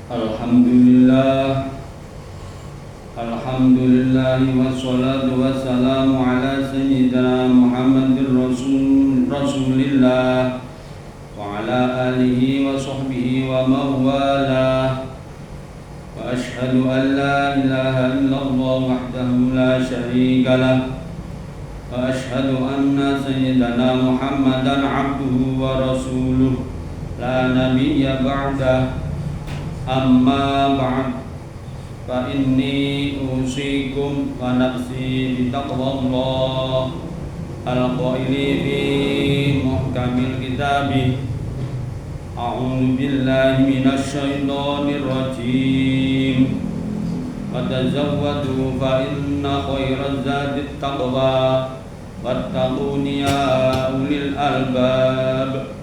Alhamdulillah, Alhamdulillah wassalatu wassalamu ala sayyidina Muhammadir Rasulillah wa ala alihi wa sahbihi wa mawalah. Wa ashhadu an la ilaha illallah wahdahu la syarika lah. Wa ashhadu anna sayyidina Muhammadan abduhu wa rasuluh la nabiyya ba'dah. Amma ba'd, fa inni usikum wa nafsi bitaqwallah al-qaili fi muhkamil kitabih. A'udzu billahi minasy syaithanir rajim. Fatazawwadu fa inna khairaz zadit taqwa wattaquni ya ulil albab.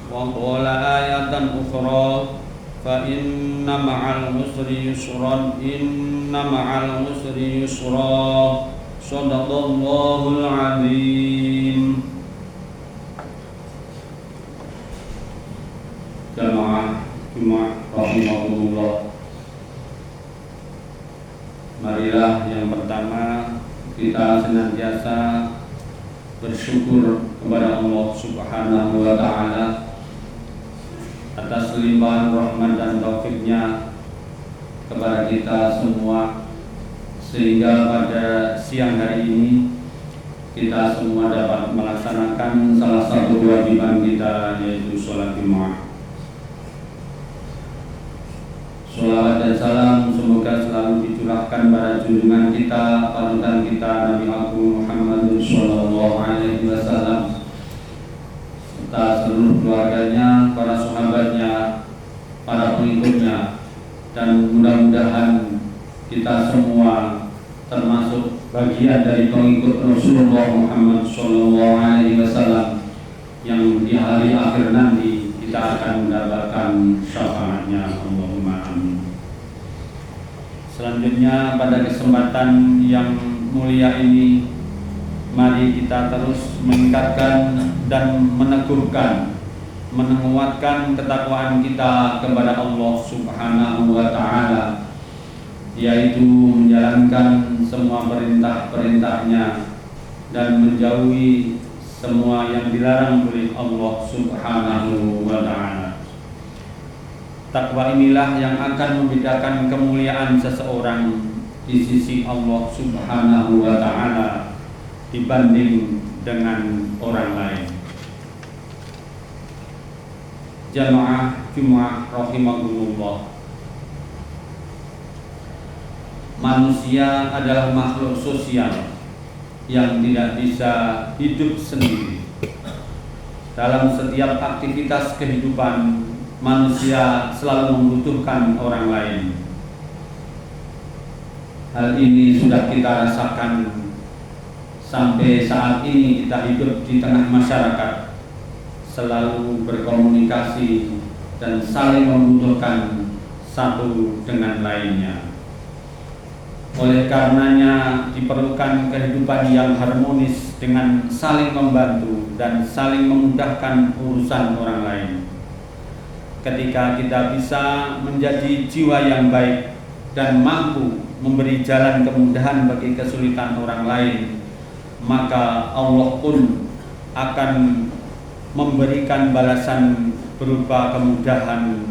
Wa qala ayatan ukhra fa inna ma'al usri yusran, inna ma'al usri yusra. Shadaqallahul azim. Jamaah Jumat rahimahullah, marilah yang pertama kita senantiasa bersyukur kepada Allah Subhanahu wa ta'ala atas limpahan rahmat dan taufiknya kepada kita semua, sehingga pada siang hari ini kita semua dapat melaksanakan salah satu kewajiban kita, yaitu sholat Jumat. Sholawat dan salam semoga selalu dicurahkan pada junjungan kita, panutan kita, Nabi Agung Muhammad sallallahu alaihi wasallam, serta seluruh keluarganya, para sahabatnya, para pengikutnya, dan mudah-mudahan kita semua termasuk bagian dari pengikut Rasulullah Muhammad sallallahu alaihi wasallam yang di hari akhir nanti kita akan mendapatkan syafaatnya. Allahumma amin. Selanjutnya pada kesempatan yang mulia ini, mari kita terus meningkatkan dan meneguhkan, menguatkan ketakwaan kita kepada Allah Subhanahu wa ta'ala, yaitu menjalankan semua perintah-perintahnya dan menjauhi semua yang dilarang oleh Allah Subhanahu wa ta'ala. Takwa inilah yang akan membedakan kemuliaan seseorang di sisi Allah Subhanahu wa ta'ala dibanding dengan orang lain. Jamaah Jumat rahimahullah, manusia adalah makhluk sosial yang tidak bisa hidup sendiri. Dalam setiap aktivitas kehidupan, manusia selalu membutuhkan orang lain. Hal ini sudah kita rasakan sampai saat ini kita hidup di tengah masyarakat, selalu berkomunikasi dan saling membutuhkan satu dengan lainnya. Oleh karenanya diperlukan kehidupan yang harmonis dengan saling membantu dan saling memudahkan urusan orang lain. Ketika kita bisa menjadi jiwa yang baik dan mampu memberi jalan kemudahan bagi kesulitan orang lain, maka Allah pun akan memberikan balasan berupa kemudahan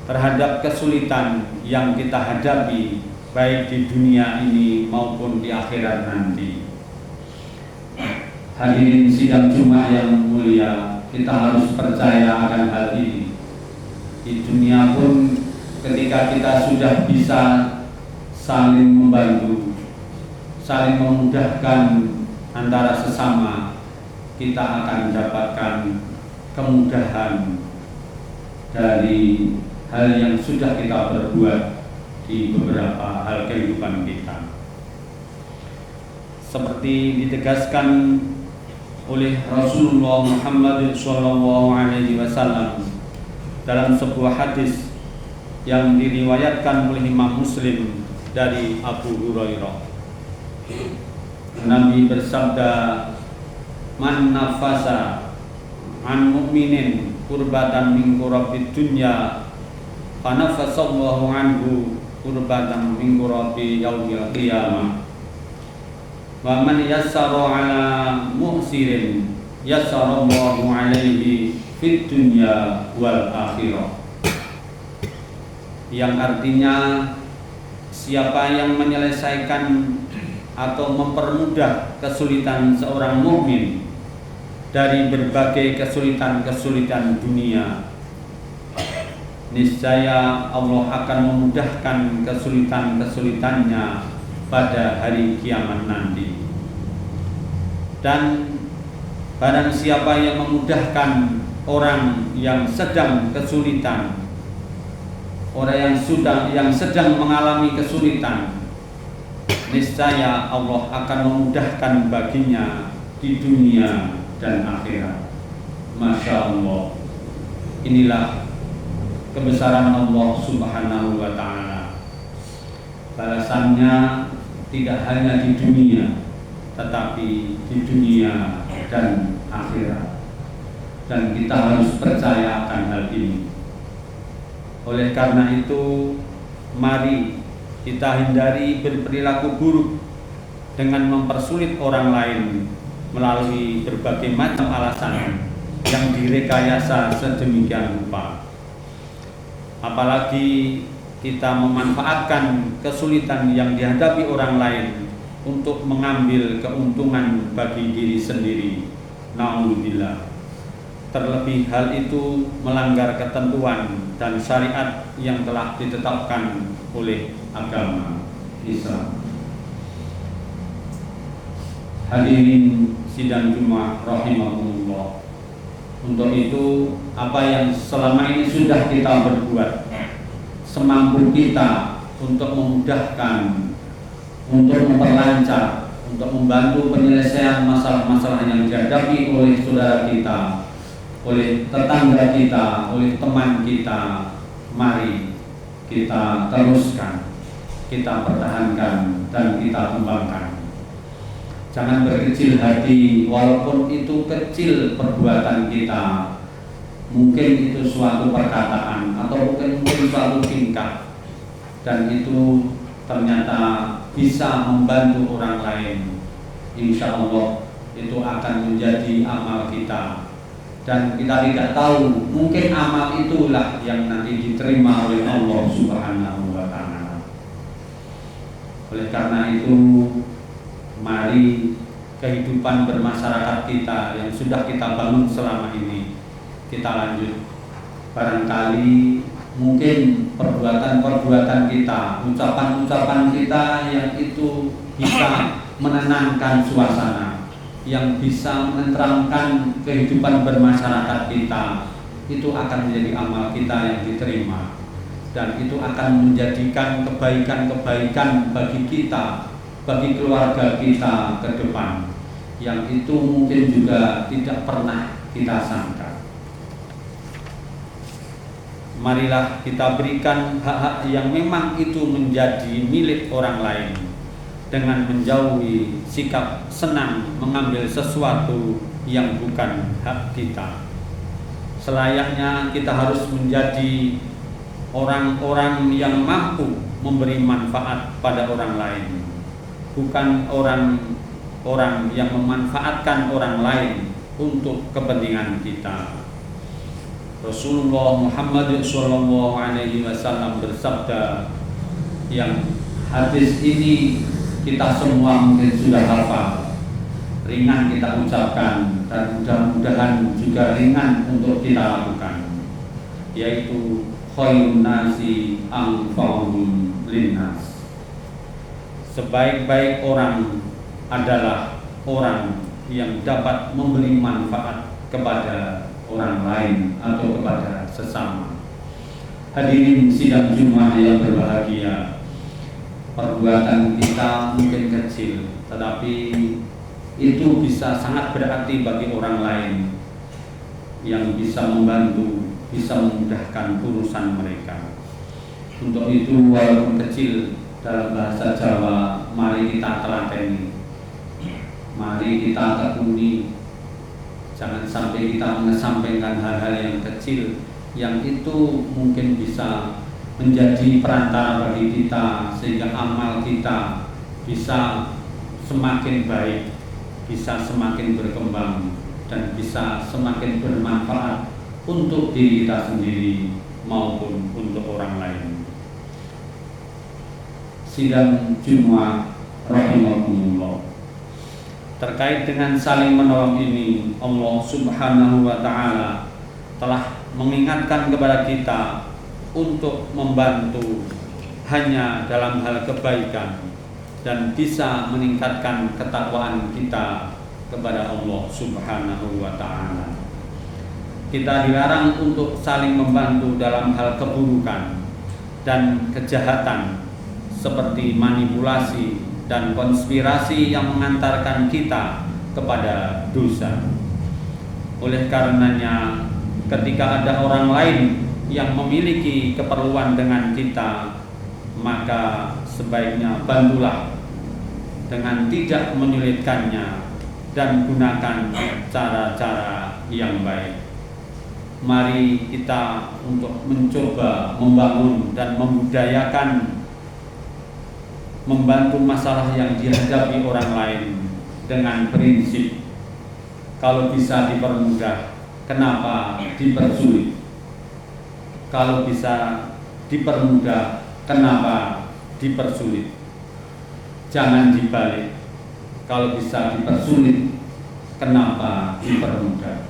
terhadap kesulitan yang kita hadapi, baik di dunia ini maupun di akhirat nanti. Hadirin sidang Jumat yang mulia, kita harus percaya akan hal ini. Di dunia pun ketika kita sudah bisa saling membantu, saling memudahkan antara sesama, kita akan mendapatkan kemudahan dari hal yang sudah kita perbuat di beberapa hal kehidupan kita. Seperti ditegaskan oleh Rasulullah Muhammad SAW dalam sebuah hadis yang diriwayatkan oleh Imam Muslim dari Abu Hurairah, Nabi bersabda, "Man nafasa an mu'minin kurbatan min kurabid dunya Fanafasallahu anhu kurbatan min qurabi yaumil qiyamah. Wa man yassara ala mu'sirin yassarallahu alaihi fid dunya wal akhirah. Yang artinya siapa yang menyelesaikan atau mempermudah kesulitan seorang mukmin dari berbagai kesulitan-kesulitan dunia, niscaya Allah akan memudahkan kesulitan-kesulitannya pada hari kiamat nanti. Dan barang siapa yang memudahkan orang yang sedang kesulitan, orang yang sedang mengalami kesulitan, niscaya Allah akan memudahkan baginya di dunia dan akhirat. Masya Allah. Inilah kebesaran Allah Subhanahu wa ta'ala. Balasannya tidak hanya di dunia, tetapi di dunia dan akhirat. Dan kita harus percaya akan hal ini. Oleh karena itu, mari kita hindari berperilaku buruk dengan mempersulit orang lain melalui berbagai macam alasan yang direkayasa sedemikian rupa. Apalagi kita memanfaatkan kesulitan yang dihadapi orang lain untuk mengambil keuntungan bagi diri sendiri. Na'udzubillah. Terlebih hal itu melanggar ketentuan dan syariat yang telah ditetapkan oleh agama Islam. Hadirin sidang Jumat rahimahumullah. Untuk itu, apa yang selama ini sudah kita berbuat, semampu kita untuk memudahkan, untuk memperlancar, untuk membantu penyelesaian masalah-masalah yang dihadapi oleh saudara kita, oleh tetangga kita, oleh teman kita, mari kita teruskan, kita pertahankan, dan kita kembangkan. Jangan berkecil hati, walaupun itu kecil perbuatan kita. Mungkin itu suatu perkataan atau mungkin suatu tingkah, dan itu ternyata bisa membantu orang lain. Insya Allah itu akan menjadi amal kita. Dan kita tidak tahu, mungkin amal itulah yang nanti diterima oleh Allah Subhanahu wa ta'ala. Oleh karena itu, mari kehidupan bermasyarakat kita yang sudah kita bangun selama ini kita lanjut. Barangkali mungkin perbuatan-perbuatan kita, ucapan-ucapan kita yang itu bisa menenangkan suasana, yang bisa menenteramkan kehidupan bermasyarakat kita, itu akan menjadi amal kita yang diterima, dan itu akan menjadikan kebaikan-kebaikan bagi kita, bagi keluarga kita ke depan, yang itu mungkin juga tidak pernah kita sangka. Marilah kita berikan hak-hak yang memang itu menjadi milik orang lain, dengan menjauhi sikap senang mengambil sesuatu yang bukan hak kita. Selayaknya kita harus menjadi orang-orang yang mampu memberi manfaat pada orang lain, bukan orang-orang yang memanfaatkan orang lain untuk kepentingan kita. Rasulullah Muhammad SAW bersabda, yang hadis ini kita semua mungkin sudah hafal, ringan kita ucapkan, dan mudah-mudahan juga ringan untuk kita lakukan, yaitu khairun nasi anfa'uhum linnas. Sebaik-baik orang adalah orang yang dapat memberi manfaat kepada orang lain atau kepada sesama. Hadirin sidang Jumat yang berbahagia, perbuatan kita mungkin kecil, tetapi itu bisa sangat berarti bagi orang lain, yang bisa membantu, bisa memudahkan urusan mereka. Untuk itu, walaupun kecil, dalam bahasa Jawa, mari kita telateni, mari kita tekuni. Jangan sampai kita mengesampingkan hal-hal yang kecil, yang itu mungkin bisa menjadi perantara bagi kita sehingga amal kita bisa semakin baik, bisa semakin berkembang, dan bisa semakin bermanfaat untuk diri kita sendiri maupun untuk orang lain. Sidang Jumat rahimahumullah. Terkait dengan saling menolong ini, Allah Subhanahu wa taala telah mengingatkan kepada kita untuk membantu hanya dalam hal kebaikan dan bisa meningkatkan ketakwaan kita kepada Allah Subhanahu wa taala. Kita dilarang untuk saling membantu dalam hal keburukan dan kejahatan seperti manipulasi dan konspirasi yang mengantarkan kita kepada dosa. Oleh karenanya, ketika ada orang lain yang memiliki keperluan dengan kita, maka sebaiknya bantulah dengan tidak menyulitkannya dan gunakan cara-cara yang baik. Mari kita untuk mencoba membangun dan membudayakan membantu masalah yang dihadapi orang lain dengan prinsip kalau bisa dipermudah, kenapa dipersulit? Kalau bisa dipermudah, kenapa dipersulit? Jangan dibalik. Kalau bisa dipersulit, kenapa dipermudah?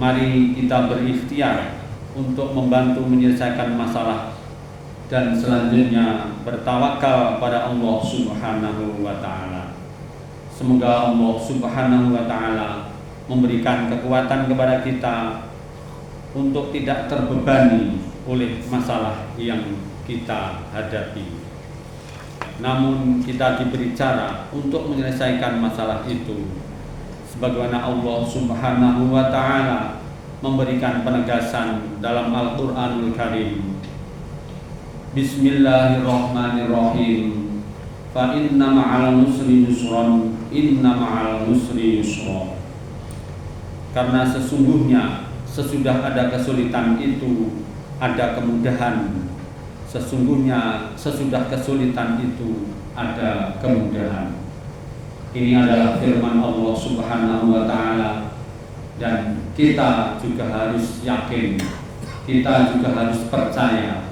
Mari kita berikhtiar untuk membantu menyelesaikan masalah dan selanjutnya bertawakal pada Allah Subhanahu wa taala. Semoga Allah Subhanahu wa taala memberikan kekuatan kepada kita untuk tidak terbebani oleh masalah yang kita hadapi. Namun kita diberi cara untuk menyelesaikan masalah itu, sebagaimana Allah Subhanahu wa taala memberikan penegasan dalam Al-Qur'anul Karim. Bismillahirrahmanirrahim. Fa inna ma'al usri yusran, inna ma'al usri yusra. Karena sesungguhnya sesudah ada kesulitan itu ada kemudahan. Sesungguhnya sesudah kesulitan itu ada kemudahan. Ini adalah firman Allah Subhanahu wa taala, dan kita juga harus yakin, kita juga harus percaya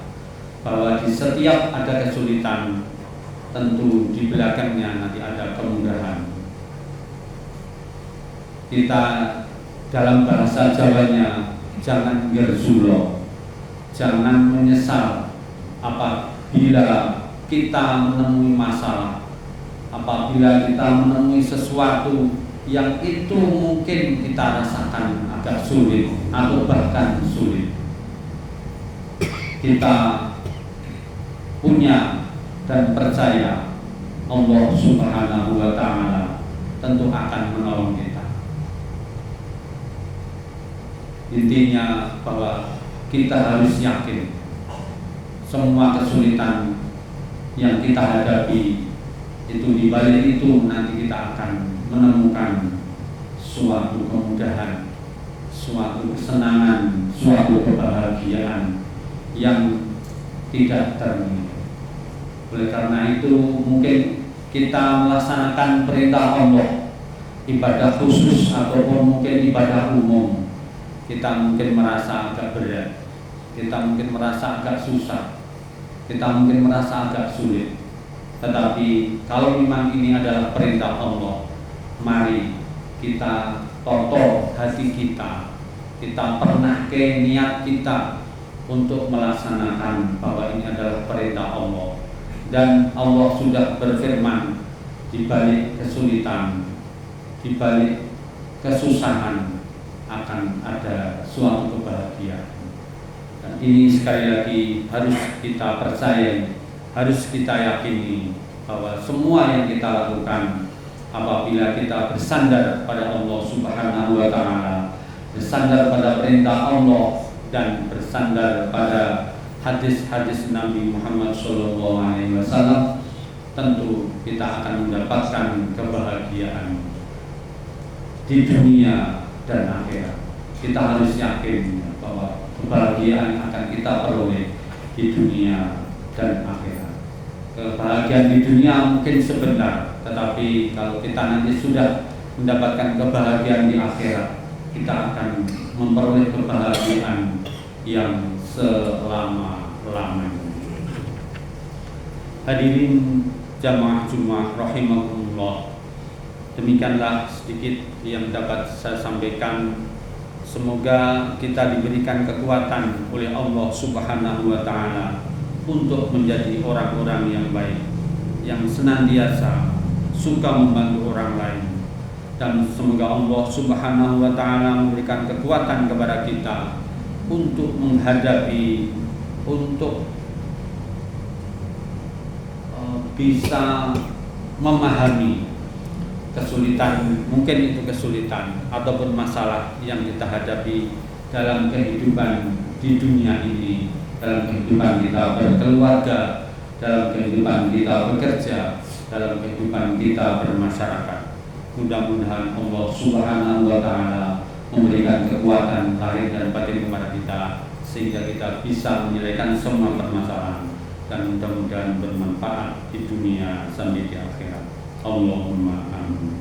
bahwa di setiap ada kesulitan tentu di belakangnya nanti ada kemudahan. Kita dalam bahasa Jawanya jangan gerzulo, jangan menyesal apabila kita menemui masalah, apabila kita menemui sesuatu yang itu mungkin kita rasakan agak sulit atau bahkan sulit. Kita punya dan percaya Allah Subhanahu wa taala tentu akan menolong kita. Intinya bahwa kita harus yakin semua kesulitan yang kita hadapi itu, di balik itu nanti kita akan menemukan suatu kemudahan, suatu kesenangan, suatu kebahagiaan yang tidak ternilai. Oleh karena itu mungkin kita melaksanakan perintah Allah, ibadah khusus ataupun mungkin ibadah umum, kita mungkin merasa agak berat, kita mungkin merasa agak susah, kita mungkin merasa agak sulit. Tetapi kalau memang ini adalah perintah Allah, mari kita toto hati kita, kita pernah ke niat kita untuk melaksanakan bahwa ini adalah perintah Allah. Dan Allah sudah berfirman, di balik kesulitan, di balik kesusahan akan ada suatu kebahagiaan. Dan ini sekali lagi harus kita percaya, harus kita yakini bahwa semua yang kita lakukan apabila kita bersandar pada Allah Subhanahu wa taala, bersandar pada perintah Allah dan bersandar pada hadis-hadis Nabi Muhammad SAW, tentu kita akan mendapatkan kebahagiaan di dunia dan akhirat. Kita harus yakin bahwa kebahagiaan akan kita peroleh di dunia dan akhirat. Kebahagiaan di dunia mungkin sebentar, tetapi kalau kita nanti sudah mendapatkan kebahagiaan di akhirat, kita akan memperoleh kebahagiaan yang selama-lamanya. Hadirin jamaah Jumat rahimakumullah, demikianlah sedikit yang dapat saya sampaikan. Semoga kita diberikan kekuatan oleh Allah Subhanahu wa Ta'ala untuk menjadi orang-orang yang baik, yang senantiasa suka membantu orang lain, dan semoga Allah Subhanahu wa Ta'ala memberikan kekuatan kepada kita untuk menghadapi, untuk bisa memahami kesulitan, mungkin itu kesulitan ataupun masalah yang kita hadapi dalam kehidupan di dunia ini, dalam kehidupan kita berkeluarga, dalam kehidupan kita bekerja, dalam kehidupan kita bermasyarakat. Mudah-mudahan Allah Subhanahu wa Ta'ala memberikan kekuatan lahir dan batin kepada kita, sehingga kita bisa menyelesaikan semua permasalahan dan mudah-mudahan bermanfaat di dunia sampai di akhirat. Allahumma amin.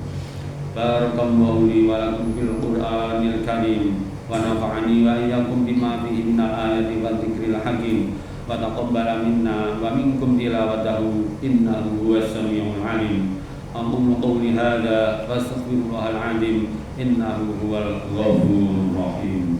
Barakallahu li wa lakum fil Qur'anil Karim wa nafa'ani wa iyyakum bima fihi minal ayati wa dzikril hakim wa taqabbala minna wa minkum tilawatahu innahu huwas samiul alim. Aqulu qawli hadza fastaghfirullahal azim innahu huwal ghafurur rahim.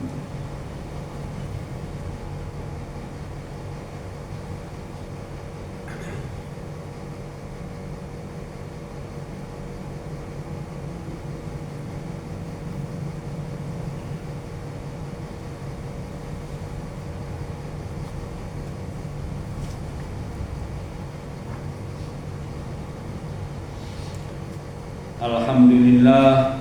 Alhamdulillah,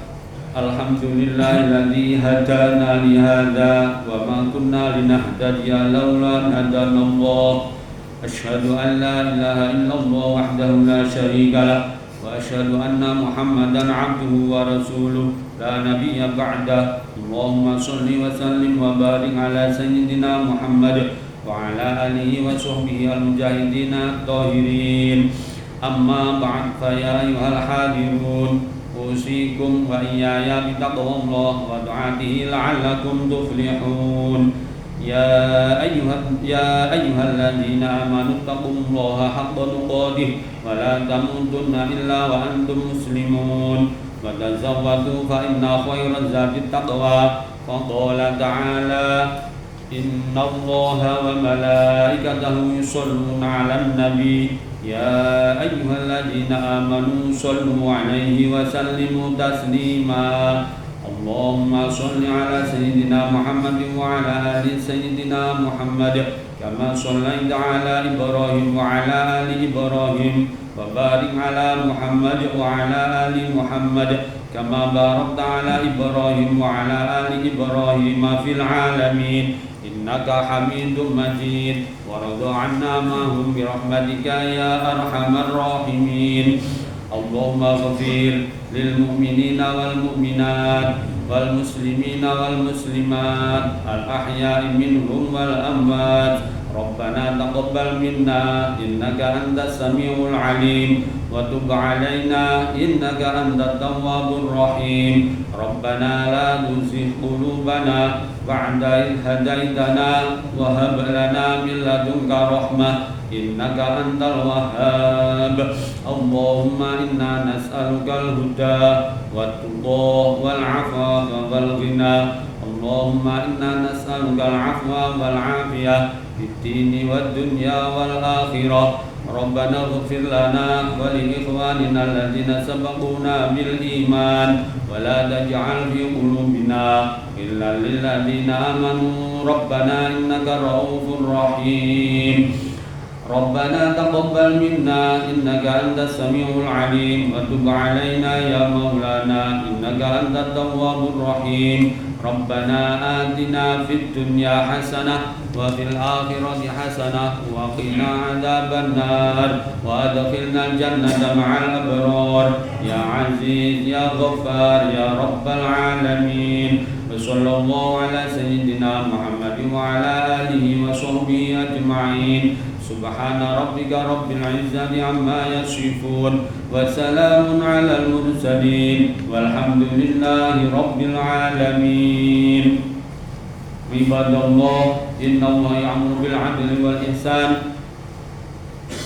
alhamdulillahilladzi hadana li hadza wa ma kunna linahtadiya laula an hadanallah. Asyhadu an la ilaha illallah wahdahu la syarika lah wa asyhadu anna Muhammadan abduhu wa rasuluh la nabiyya ba'dah. Allahumma shalli wa sallim wa barik ala sayyidina Muhammad wa ala alihi wa sahbihi al-mujahidin at-tahirin. Amma ba'd, fa ya ayyuhal hadirun, usikum wa iyaya bitaqwallah wa du'atihi la'allakum tuflihun. Ya ayyuhalladzina amanu taqullaha haqqa tuqatih wa la tamutunna illa wa antum muslimun. Wa tazawwadu fa inna khairaz zadi taqwa. Fa qala ta'ala innallaha wa malaikatahu yusholluna 'alan nabi. Ya ayyuhalladzina amanu shallu 'alaihi wa sallimu taslima. Allahumma shalli 'ala sayyidina Muhammadin wa 'ala ali sayyidina Muhammad kama shallaita 'ala Ibrahim wa 'ala ali Ibrahim wa barik 'ala Muhammad wa 'ala ali Muhammad kama barakta 'ala Ibrahim wa 'ala ali Ibrahim fil 'alamin innaka Hamidum Majid. Warḍa 'anna ma'hum birahmatika ya arhamar rahimin. Allahumma ghafir lil mu'minina wal mu'minat wal muslimina wal muslimat al ahya'i minhum wal amwat. Rabbana taqabbal minna innaka antas samiul alim wa tub 'alaina innaka antat tawwabur rahim. Rabbana la tuzigh qulubana ba'da idh hadaitana wa hab lana min ladunka rahmah innaka antal wahhab. Allahumma inna nas'alukal huda wat tuqa wal 'afafa wal ghina. Allahumma inna nas'alukal 'afwa wal 'afiyah fid dini wad dunya wal akhirah. Rabbana ighfir lana wa li ikhwanina alladzina sabaquna bil iman wa la taj'al fi qulubina illa lil ladzina amanu. Rabbana innaka ra'ufur rahim. Rabbana taqabbal minna innaka antas samiul alim wa tub 'alaina ya maulana innaka antat tawwabur rahim. ربنا آتنا في الدنيا حسنة وفي الآخرة حسنة وقنا عذاب النار وأدخلنا الجنة مع الأبرار يا عزيز يا غفار يا رب العالمين. وصلى الله على سيدنا محمد وعلى آله وصحبه أجمعين. سبحان ربك رب العزة عما يصفون وسلام على المرسلين والحمد لله رب العالمين. عباد الله إن الله يأمر بالعدل والإحسان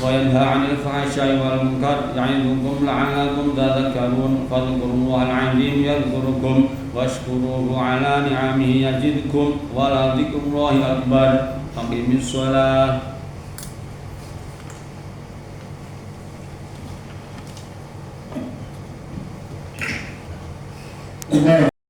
وينهى عن الفحشاء والمنكر يعظكم لعلكم تذكرون فاذكروا الله العظيم يذكركم واشكروه على نعمه يزدكم ولذكر الله أكبر. أقم الصلاة.